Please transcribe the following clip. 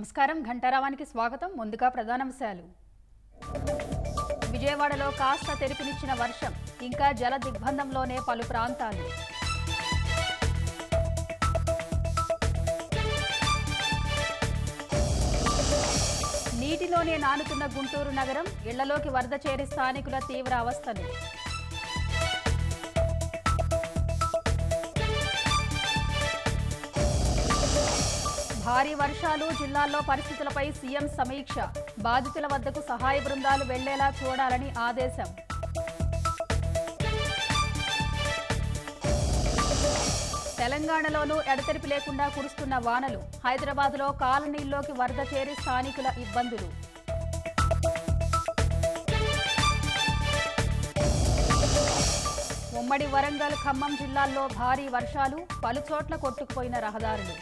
నమస్కారం ఘంటారావానికి స్వాగతం. ముందుగా ప్రధానాంశాలు. విజయవాడలో కాస్త తెరిపినిచ్చిన వర్షం, ఇంకా జల దిగ్బంధంలోనే పలు ప్రాంతాలు. నీటిలోనే నానుతున్న గుంటూరు నగరం, ఇళ్లలోకి వరద చేరి స్థానికుల తీవ్ర అవస్థలు. భారీ వర్షాలు, జిల్లాల్లో పరిస్థితులపై సీఎం సమీక్ష, బాధితుల వద్దకు సహాయ బృందాలు వెళ్లేలా చూడాలని ఆదేశం. తెలంగాణలోనూ ఎడతెరిపి లేకుండా కురుస్తున్న వానలు, హైదరాబాద్లో కాలనీల్లోకి వరద చేరి స్థానికుల ఇబ్బందులు. ఉమ్మడి వరంగల్, ఖమ్మం జిల్లాల్లో భారీ వర్షాలు, పలుచోట్ల కొట్టుకుపోయిన రహదారులు.